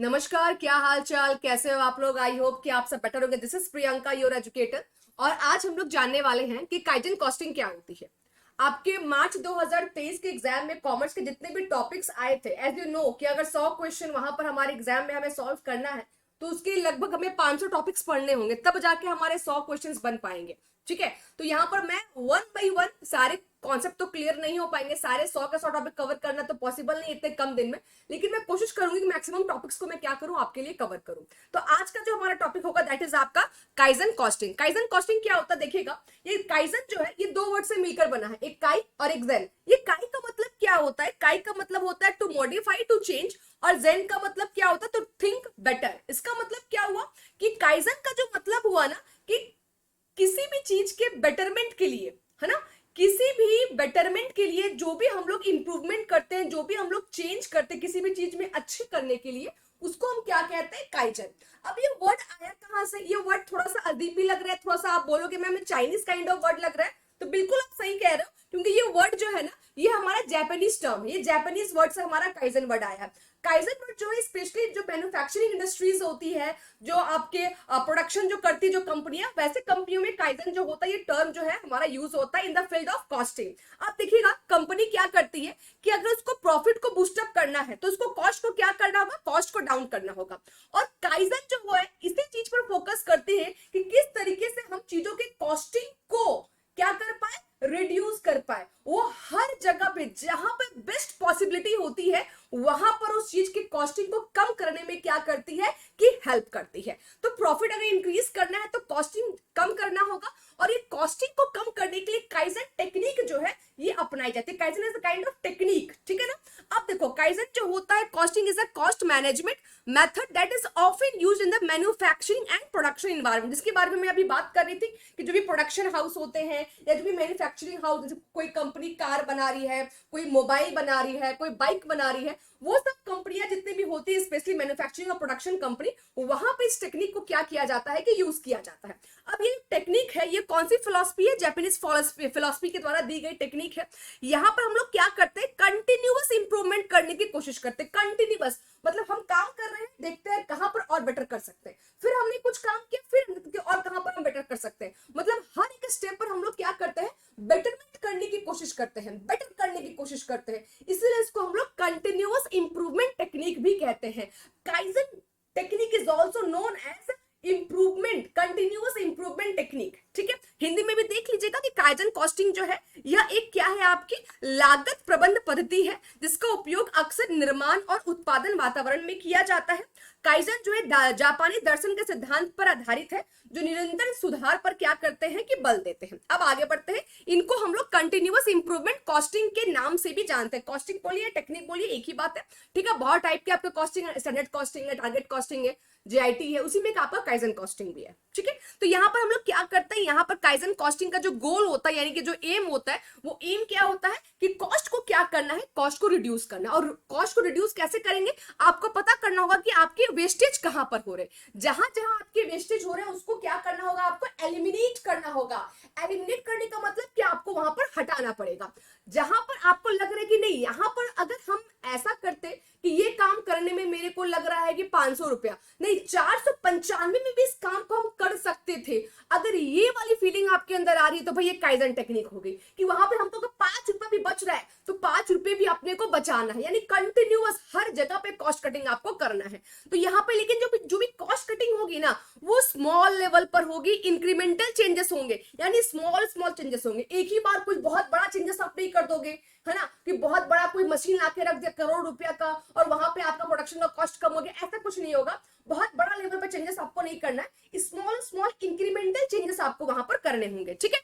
नमस्कार, क्या हाल चाल, कैसे हो आप लोग। आई होप कि आप सब बेटर होंगे। This is Priyanka, your educator. और आज हम लोग जानने वाले हैं कि काइजन कॉस्टिंग क्या होती है। आपके मार्च 2023 के एग्जाम में कॉमर्स के जितने भी टॉपिक्स आए थे, एज यू नो कि अगर 100 क्वेश्चन वहां पर हमारे एग्जाम में हमें सॉल्व करना है तो उसके लगभग हमें 500 टॉपिक्स पढ़ने होंगे, तब जाके हमारे 100 क्वेश्चंस बन पाएंगे। ठीक है, तो यहाँ पर मैं वन बाई वन सारे कॉन्सेप्ट तो क्लियर नहीं हो पाएंगे, सारे 100 का 100 टॉपिक कवर करना तो पॉसिबल नहीं इतने कम दिन में, लेकिन मैं कोशिश करूंगी कि मैक्सिमम टॉपिक्स को मैं क्या करूं, आपके लिए कवर करूं। तो आज का जो हमारा टॉपिक होगा दैट इज आपका काइजन कॉस्टिंग। काइजन कॉस्टिंग क्या होता है देखिएगा। ये काइजन जो है ये दो वर्ड से मिलकर बना है, एक काई और एक जेन। ये काई का मतलब क्या होता है? काई का मतलब होता है टू मॉडिफाई, टू चेंज, और जेन का मतलब क्या होता है? To think better. इसका मतलब क्या हुआ कि काइजन का जो मतलब हुआ ना कि किसी भी चीज के बेटरमेंट के लिए, है ना, किसी भी बेटरमेंट के लिए जो भी हम लोग इंप्रूवमेंट करते हैं, जो भी हम लोग चेंज करते हैं किसी भी चीज में अच्छे करने के लिए, उसको हम क्या कहते हैं? काइजन। अब ये वर्ड आया कहां से? ये वर्ड थोड़ा सा अजीब भी लग रहा है, थोड़ा सा आप बोलोगे ma'am Chinese kind of word लग रहा है, तो बिल्कुल आप सही कह रहे हो, क्योंकि ये वर्ड जो है ना ये हमारा जापानीज टर्म है। ये जापानीज वर्ड से हमारा काइजन वर्ड आया है। काइजन वर्ड जो है स्पेशली जो मैन्युफैक्चरिंग इंडस्ट्रीज होती है, जो आपके प्रोडक्शन जो करती है जो कंपनियां, वैसे कंपनियों में काइजन जो होता है ये टर्म जो है हमारा यूज होता है in the field of costing. आप देखिएगा कंपनी क्या करती है कि अगर उसको प्रॉफिट को बूस्टअप करना है तो उसको कॉस्ट को क्या करना होगा? कॉस्ट को डाउन करना होगा। और काइजन जो वो है इसी चीज पर फोकस करती है कि किस तरीके से हम चीजों के कॉस्टिंग को क्या कर पाए? रिड्यूस कर पाए। वो हर जगह पे जहां पे बेस्ट पॉसिबिलिटी होती है वहां पर उस चीज की कॉस्टिंग को कम करने में क्या करती है कि हेल्प करती है। तो प्रॉफिट अगर इंक्रीज करना है तो कॉस्टिंग कम करना होगा, और ये कॉस्टिंग को कम करने के लिए काइजन टेक्निक जो है ये अपनाई जाती है। Kaizen is a kind of technique, ठीक है ना। अब देखो काइजन जो होता है, costing is a cost management method that is often used in the manufacturing and production environment. जिसके बारे में मैं अभी बात कर रही थी कि जो भी प्रोडक्शन हाउस होते हैं या जो भी मैन्युफैक्चरिंग हाउस, जैसे कोई कंपनी कार बना रही है, कोई मोबाइल बना रही है, कोई बाइक बना रही है, वो सब कंपनियां जितनी भी होती है स्पेशली मैन्युफैक्चरिंग और प्रोडक्शन कंपनी, वहां पे इस टेक्निक को क्या किया जाता है कि यूज किया जाता है। अब ये टेक्निक है, ये कौन सी फिलॉसफी है? जापानीज फिलॉसफी के द्वारा दी गई टेक्निक है। यहाँ पर हम लोग क्या करते हैं? कंटिन्यूअस इंप्रूवमेंट करने की कोशिश करते हैं। कंटिन्यूअस मतलब हम काम कर रहे हैं, देखते हैं कहां पर और बेटर कर सकते हैं, फिर हमने कुछ काम किया, फिर और कहां पर हम बेटर कर सकते हैं। मतलब हर एक स्टेप पर हम लोग क्या करते हैं? बेटरमेंट करने की कोशिश करते हैं, बेटर करने की कोशिश करते हैं। इसलिए इसको हम लोग कंटिन्यूअस इंप्रूवमेंट टेक्निक भी कहते हैं। Kaizen technique is also known as improvement, continuous improvement technique. ठीक है, हिंदी में भी देख लीजिएगा कि काइजन कॉस्टिंग जो है यह एक क्या है? आपकी लागत प्रबंध पद्धति है जिसका उपयोग अक्सर निर्माण और उत्पादन वातावरण में किया जाता है। काइजन जो है जापानी दर्शन के सिद्धांत पर आधारित है जो निरंतर सुधार पर क्या करते हैं कि बल देते हैं। अब आगे बढ़ते हैं, इनको हम लोग कंटिन्यूअस इंप्रूवमेंट कॉस्टिंग के नाम से भी जानते हैं। कॉस्टिंग बोलिए टेक्निक बोलिए एक ही बात है। ठीक है, बहुत टाइप के आपके कॉस्टिंग है, स्टैंडर्ड कॉस्टिंग है, टारगेट कॉस्टिंग है, जेआईटी है, उसी में आपका काइजन कॉस्टिंग भी है। ठीक है, तो यहाँ पर हम लोग क्या करते हैं, यहाँ पर काइजन कॉस्टिंग का जो गोल होता है यानी कि जो एम होता है, वो एम क्या होता है कि कॉस्ट को क्या करना है? कॉस्ट को रिड्यूस करना। और कॉस्ट को रिड्यूस कैसे करेंगे? आपको पता करना होगा कि आपके वेस्टेज कहां पर हो रहे हैं। जहां जहां आपके वेस्टेज हो रहे हैं उसको क्या करना होगा? आपको एलिमिनेट करना होगा। एलिमिनेट करने का मतलब कि आपको वहां पर हटाना पड़ेगा। जहां पर आपको लग रहा है कि नहीं, यहां पर अगर हम ऐसा करते कि ये काम करने में मेरे को लग रहा है कि 500 रुपया नहीं, 495 में भी इस काम को हम कर सकते थे, अगर ये वाली फीलिंग आपके अंदर आ रही है तो भाई ये काइजन टेक्निक हो गई कि वहां पे हमको 5 रुपए भी बच रहा है तो 5 रुपए भी अपने को बचाना है। यानी कंटिन्यूअस हर जगह पे कॉस्ट कटिंग आपको करना है। तो यहाँ पे लेकिन जो भी कॉस्ट कटिंग होगी ना वो स्मॉल लेवल पर होगी, इंक्रीमेंटल चेंजेस होंगे, यानी स्मॉल स्मॉल चेंजेस होंगे। एक ही बार कोई बहुत बड़ा चेंजेस आप नहीं कर दोगे, है ना, कि बहुत बड़ा कोई मशीन लाके रख दिया करोड़ रुपया का और वहां पे आपका प्रोडक्शन का कॉस्ट कम हो गया, ऐसा कुछ नहीं होगा। बहुत बड़ा लेवल पर चेंजेस आपको नहीं करना है, स्मॉल स्मॉल इंक्रीमेंटल चेंजेस आपको वहां पर करने होंगे। ठीक है,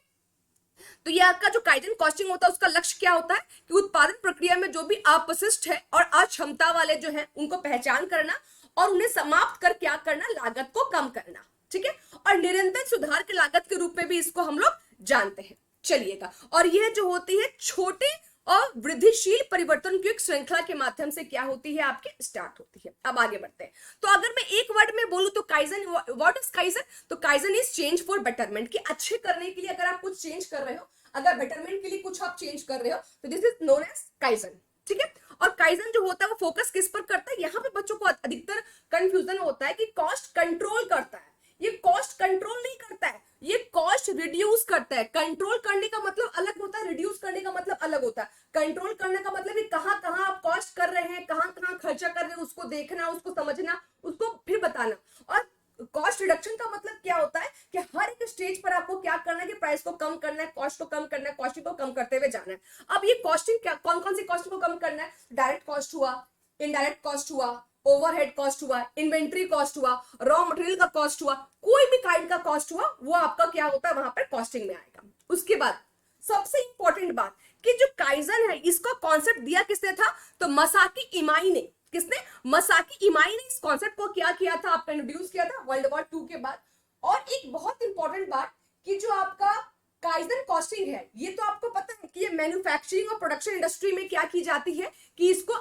तो ये आपका जो काइजन कॉस्टिंग होता है उसका लक्ष्य क्या होता है कि उत्पादन प्रक्रिया में जो भी अपशिष्ट है और अक्षमता वाले जो है उनको पहचान करना और उन्हें समाप्त कर क्या करना? लागत को कम करना। ठीक है, और निरंतर सुधार की लागत के रूप में भी इसको हम लोग जानते हैं। चलिएगा, और यह जो होती है छोटे और वृद्धिशील परिवर्तन की एक श्रृंखला के माध्यम से क्या होती है? आपके स्टार्ट होती है। अब आगे बढ़ते हैं, तो अगर मैं एक वर्ड में बोलूं तो काइजन, व्हाट इज काइजन? तो kaizen is change for betterment, कि अच्छे करने के लिए अगर आप कुछ चेंज कर रहे हो, अगर बेटरमेंट के लिए कुछ आप चेंज कर रहे हो तो this is known as kaizen. ठीक है, और काइजन जो होता है वो फोकस किस पर करता है? यहाँ पे बच्चों को अधिकतर कंफ्यूजन होता है कि कॉस्ट कंट्रोल करता है, ये कॉस्ट कंट्रोल नहीं करता है, ये कॉस्ट रिड्यूस करता है। कंट्रोल करने का मतलब अलग होता है, रिड्यूस करने का मतलब अलग होता है। कंट्रोल करने का मतलब कहाँ कहाँ आप कॉस्ट कर रहे हैं, कहाँ कहाँ खर्चा कर रहे हैं, उसको देखना, उसको समझना, उसको फिर बताना। और कॉस्ट रिडक्शन का मतलब क्या होता है कि हर एक स्टेज पर आपको क्या करना है कि प्राइस को कम करना है, कॉस्ट को कम करना है, कॉस्टिंग को कम करते हुए जाना है। अब ये कॉस्टिंग क्या, कौन कौन सी कॉस्ट को कम करना है? डायरेक्ट कॉस्ट हुआ, इनडायरेक्ट कॉस्ट हुआ, ओवरहेड कॉस्ट हुआ, इन्वेंट्री कॉस्ट हुआ, रॉ मटेरियल का कॉस्ट हुआ, कोई भी काइंड का कॉस्ट हुआ, वो आपका क्या होता है वहां पर कॉस्टिंग में आएगा। उसके बाद सबसे इंपॉर्टेंट बात कि जो काइजन है इसका कॉन्सेप्ट दिया किसने था? तो मसाकी इमाई ने। किसने? मसाकी इमाई ने इस कॉन्सेप्ट को क्या किया था, आपका इंट्रोड्यूस किया था वर्ल्ड वॉर 2 के बाद। और एक बहुत इंपॉर्टेंट बात कि जो आपका काइजन कॉस्टिंग है, ये तो आपको पता है कि ये मैन्युफैक्चरिंग और प्रोडक्शन इंडस्ट्री में क्या की जाती है कि इसको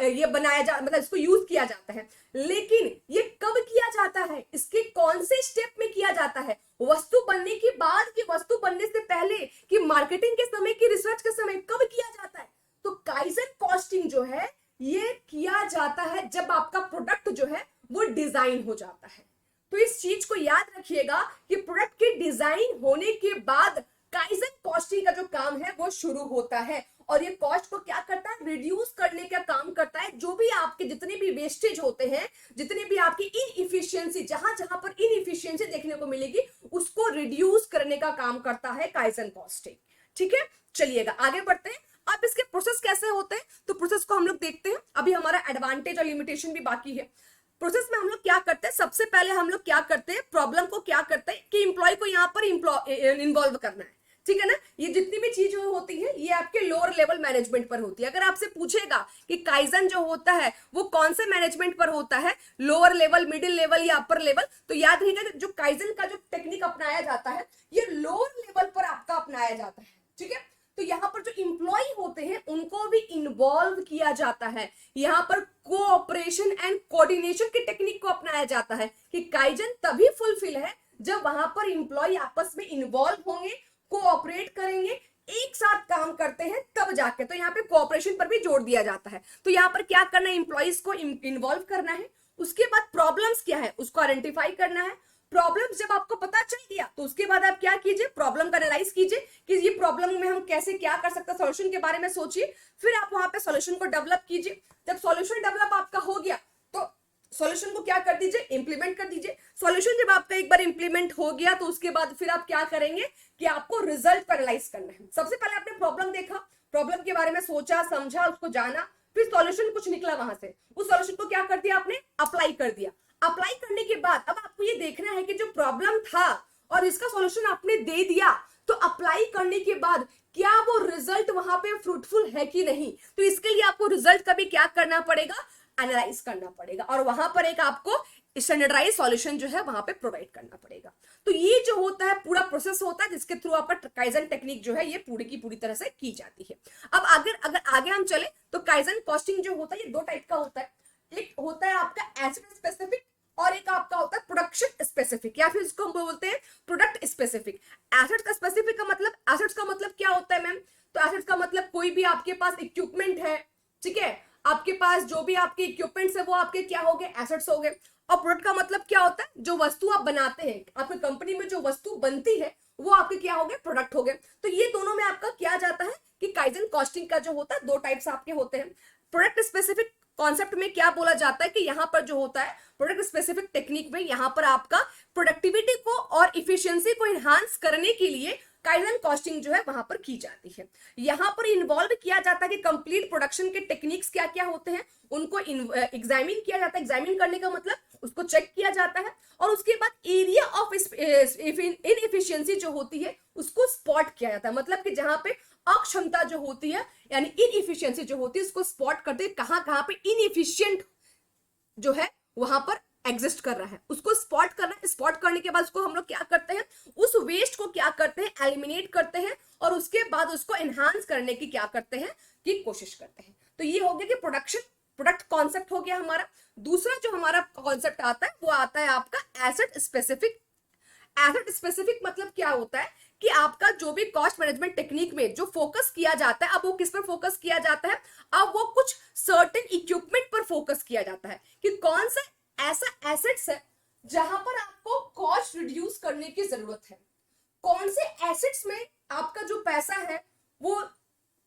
ये बनाया जा, मतलब इसको यूज किया जाता है। लेकिन ये कब किया जाता है, इसके कौन से स्टेप में किया जाता है? वस्तु बनने के बाद कि वस्तु बनने से पहले, कि मार्केटिंग के समय, की रिसर्च के समय, कब किया जाता है? तो काइजन कॉस्टिंग जो है ये किया जाता है जब आपका प्रोडक्ट जो है वो डिजाइन हो जाता है। तो इस चीज को याद रखिएगा कि प्रोडक्ट के डिजाइन होने के बाद काइजन कॉस्टिंग का जो काम है वो शुरू होता है। और ये कॉस्ट को क्या करता है? रिड्यूस करने का काम करता है। जो भी आपके जितने भी वेस्टेज होते हैं, जितने भी आपकी इनइफिशियंसी, जहां जहां पर इनइफिशियंसी देखने को मिलेगी, उसको रिड्यूस करने का काम करता है काइजन कॉस्टिंग। ठीक है, चलिएगा आगे बढ़ते हैं। अब इसके प्रोसेस कैसे होते हैं, तो प्रोसेस को हम लोग देखते हैं। अभी हमारा एडवांटेज और लिमिटेशन भी बाकी है। प्रोसेस में हम लोग क्या करते हैं, सबसे पहले हम लोग क्या करते हैं, प्रॉब्लम को क्या करते हैं कि एम्प्लॉय को यहाँ पर इन्वॉल्व करना है। ठीक है ना, ये जितनी भी चीजें होती है ये आपके लोअर लेवल मैनेजमेंट पर होती है। अगर आपसे पूछेगा कि काइजन जो होता है वो कौन से मैनेजमेंट पर होता है, लोअर लेवल, मिडिल लेवल या अपर लेवल, तो याद रखिएगा जो काइजन का जो टेक्निक अपनाया जाता है ये लोअर लेवल पर आपका अपनाया जाता है। ठीक है, तो यहाँ पर जो इंप्लॉय होते हैं उनको भी इन्वॉल्व किया जाता है। यहाँ पर कोऑपरेशन एंड कोऑर्डिनेशन की टेक्निक को अपनाया जाता है कि काइजन तभी फुलफिल है जब वहां पर इंप्लॉय आपस में इन्वॉल्व होंगे, कोऑपरेट करेंगे, एक साथ काम करते हैं, तब जाके। तो यहाँ पे कोऑपरेशन पर भी जोर दिया जाता है। तो यहाँ पर क्या करना है, इंप्लॉइज को इन्वॉल्व करना है। उसके बाद प्रॉब्लम्स क्या है उसको आइडेंटिफाई करना है। प्रॉब्लम्स जब आपको पता चल गया तो उसके बाद आप क्या कीजिए, प्रॉब्लम का एनालाइज कीजिए कि ये प्रॉब्लम में हम कैसे क्या कर सकते हैं, सॉल्यूशन के बारे में सोचिए। फिर आप वहां पे सॉल्यूशन को डेवलप कीजिए। जब सॉल्यूशन डेवलप आपका हो गया तो सॉल्यूशन को क्या कर दीजिए, इंप्लीमेंट कर दीजिए। सॉल्यूशन जब आपका एक बार इंप्लीमेंट हो गया तो उसके बाद फिर आप क्या करेंगे कि आपको रिजल्ट को एनालाइज करना है। सबसे पहले आपने प्रॉब्लम देखा, प्रॉब्लम के बारे में सोचा, समझा, उसको जाना, फिर सॉल्यूशन कुछ निकला वहां से, उस सॉल्यूशन को क्या कर दिया आपने, अप्लाई कर दिया। अप्लाई करने के बाद अब आपको ये देखना है कि जो प्रॉब्लम था और इसका सॉल्यूशन आपने दे दिया, तो अप्लाई करने के बाद क्या वो रिजल्ट वहां पे फ्रूटफुल है कि नहीं। तो इसके लिए आपको रिजल्ट का भी क्या करना पड़ेगा, एनालाइज करना पड़ेगा, और वहां पर एक आपको स्टैंडर्डाइज सॉल्यूशन जो है वहां पे प्रोवाइड करना पड़ेगा। तो ये जो होता है पूरा प्रोसेस होता है जिसके थ्रू आपका काइजन टेक्निक जो है ये पूरी की पूरी तरह से की जाती है। अब अगर आगे हम चले तो काइजन कॉस्टिंग जो होता है ये दो टाइप का होता है। एक होता है आपका एसेट स्पेसिफिक और एक आपका होता है प्रोडक्शन स्पेसिफिक, या फिर इसको हम बोलते हैं प्रोडक्ट स्पेसिफिक। एसेट का स्पेसिफिक का मतलब, एसेट्स का मतलब क्या होता है मैम, तो एसेट्स का मतलब कोई भी आपके पास इक्विपमेंट है, ठीक है, आपके पास जो भी आपके इक्विपमेंट्स है वो आपके क्या हो गए, एसेट्स हो गए। और प्रोडक्ट का मतलब क्या होता है, जो वस्तु आप बनाते हैं, आपकी कंपनी में जो वस्तु बनती है वो आपके क्या हो गए, प्रोडक्ट हो गए। तो ये दोनों में आपका क्या जाता है कि काइजन कॉस्टिंग का जो होता है दो टाइप्स आपके होते हैं। प्रोडक्ट स्पेसिफिक कॉन्सेप्ट में क्या बोला जाता है कि यहाँ पर जो होता है प्रोडक्ट स्पेसिफिक टेक्निक में यहाँ पर आपका प्रोडक्टिविटी को और इफिशियंसी को एनहांस करने के लिए काइजन कॉस्टिंग जो है वहां पर की जाती है। यहाँ पर इन्वॉल्व किया जाता है कि कंप्लीट प्रोडक्शन के टेक्निक्स क्या क्या होते हैं उनको एग्जामिन किया जाता है। एग्जामिन करने का मतलब उसको चेक किया जाता है और उसके बाद एरिया ऑफ इनएफिशिएंसी जो होती है उसको स्पॉट किया जाता है। मतलब कि जहां पे अक्षमता जो होती है यानी इनएफिशिएंसी जो होती है उसको स्पॉट करते हैं, कहां कहां पे इनएफिशिएंट जो है वहां पर एग्जिस्ट कर रहा है उसको स्पॉट करना है। स्पॉट करने के बाद उसको हम लोग क्या करते हैं, उस वेस्ट को क्या करते हैं, एलिमिनेट करते हैं और उसके बाद उसको एनहांस करने की क्या करते हैं कि कोशिश करते हैं। तो ये हो गया कि प्रोडक्ट कॉन्सेप्ट हो गया हमारा। दूसरा जो हमारा कॉन्सेप्ट आता है वो आता है आपका एसेट स्पेसिफिक। एसेट स्पेसिफिक मतलब क्या होता है कि आपका जो भी कॉस्ट मैनेजमेंट टेक्निक में जो फोकस किया जाता है, अब वो किस पर फोकस किया जाता है, अब वो कुछ सर्टेन इक्विपमेंट पर फोकस किया जाता है कि कौन सा ऐसा एसेट्स है जहां पर आपको कॉस्ट रिड्यूस करने की जरूरत है। कौन से एसेट्स में आपका जो पैसा है वो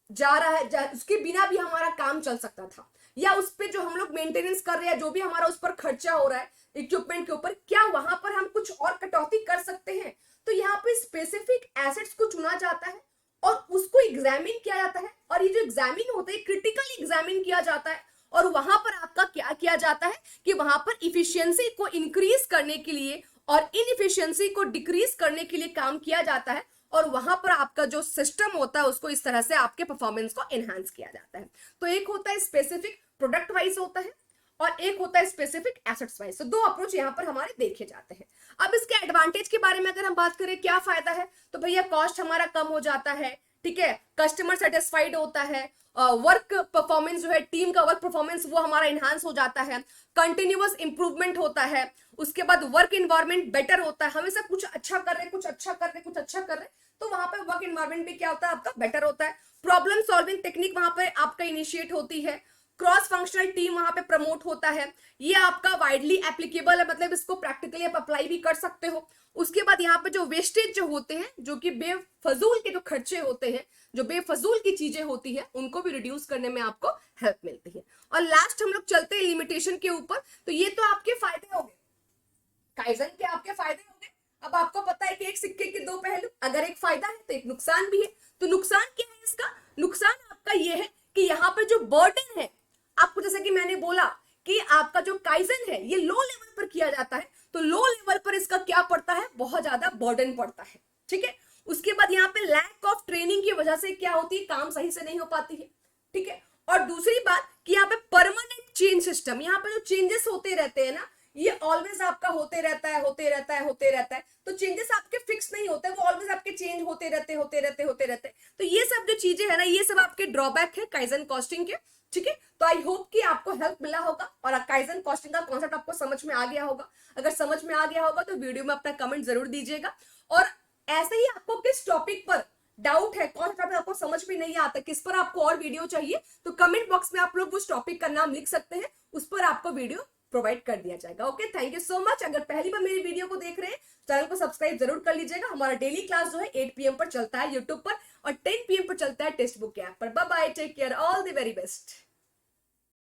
जा रहा है, उसके बिना भी हमारा काम चल सकता था, या उस पे जो हम लोग मेंटेनेंस कर रहे हैं, जो भी हमारा उस पर खर्चा हो रहा है इक्विपमेंट के ऊपर, क्या वहां पर हम कुछ और कटौती कर सकते हैं। तो यहाँ पे स्पेसिफिक एसेट्स को चुना जाता है और उसको एग्जामिन किया जाता है, और ये जो एग्जामिन होता है क्रिटिकली एग्जामिन किया जाता है, और वहां पर आपका क्या किया जाता है कि वहां पर इफिशियंसी को इंक्रीज करने के लिए और इनइफिशियंसी को डिक्रीज करने के लिए काम किया जाता है, और वहां पर आपका जो सिस्टम होता है उसको इस तरह से आपके परफॉर्मेंस को एनहांस किया जाता है। तो एक होता है स्पेसिफिक प्रोडक्ट वाइज होता है, और एक होता है स्पेसिफिक एसेट्स वाइज। तो दो अप्रोच यहाँ पर हमारे देखे जाते हैं। अब इसके एडवांटेज के बारे में अगर हम बात करें, क्या फायदा है, तो भैया कॉस्ट हमारा कम हो जाता है, ठीक है, कस्टमर सेटिस्फाइड होता है, वर्क परफॉर्मेंस जो है टीम का वर्क परफॉर्मेंस वो हमारा इनहांस हो जाता है, कंटिन्यूअस इंप्रूवमेंट होता है, उसके बाद वर्क इन्वायरमेंट बेटर होता है, हमेशा कुछ अच्छा कर रहे कुछ अच्छा कर रहे कुछ अच्छा कर रहे, तो वहां पे वर्क इन्वायरमेंट भी क्या होता है आपका बेटर होता है, प्रॉब्लम सॉल्विंग टेक्निक वहां पे आपका इनिशिएट होती है, क्रॉस फंक्शनल टीम वहां पे प्रमोट होता है, ये आपका वाइडली एप्लीकेबल है, मतलब इसको प्रैक्टिकली आप अप्लाई भी कर सकते हो। उसके बाद यहाँ पे जो वेस्टेज जो होते हैं, जो कि बेफजूल के जो खर्चे होते हैं, जो बेफजूल की चीजें होती है, उनको भी रिड्यूस करने में आपको हेल्प मिलती है। और लास्ट हम लोग चलते हैं लिमिटेशन के ऊपर। तो ये तो आपके फायदे हो गए, काइजन के आपके फायदे हो गए। अब आपको पता है कि एक सिक्के के दो पहलू, अगर एक फायदा है तो एक नुकसान भी है। तो नुकसान क्या है इसका, नुकसान आपका ये है कि यहाँ पर जो बर्डन है आपको, जैसे कि मैंने बोला कि आपका जो काइजन है ये लो लेवल पर किया जाता है, तो लो लेवल पर इसका क्या पड़ता है, बहुत ज्यादा बर्डन पड़ता है, ठीक है। उसके बाद यहाँ पे लैक ऑफ ट्रेनिंग की वजह से क्या होती है, काम सही से नहीं हो पाती है, ठीक है। और दूसरी बात कि यहाँ पे परमानेंट चेंज सिस्टम, यहाँ पे जो चेंजेस होते रहते हैं ना, ये ऑलवेज आपका होते रहता है होते रहता है होते रहता है। तो चेंजेस आपके फिक्स नहीं होते, वो ऑलवेज आपके चेंज होते रहते होते रहते होते रहते। तो ये सब जो चीजें है ना, ये सब आपके ड्रॉबैक है काइजन कॉस्टिंग के, ठीक है। तो आई होप कि आपको हेल्प मिला होगा और काइजन कॉस्टिंग का कॉन्सेप्ट आपको समझ में आ गया होगा। अगर समझ में आ गया होगा तो वीडियो में अपना कमेंट जरूर दीजिएगा। और ऐसे ही आपको किस टॉपिक पर डाउट है, कौन सा टॉपिक आपको समझ में नहीं आता, किस पर आपको और वीडियो चाहिए, तो कमेंट बॉक्स में आप लोग उस टॉपिक का नाम लिख सकते हैं, उस पर आपको वीडियो प्रोवाइड कर दिया जाएगा। Okay, thank you so much. अगर पहली बार मेरी वीडियो को देख रहे हैं, चैनल को सब्सक्राइब जरूर कर लीजिएगा। हमारा डेली क्लास जो है 8 PM पर चलता है यूट्यूब पर, और 10 PM पर चलता है टेक्स्ट बुक के ऐप पर। Bye bye, take care, all the very best.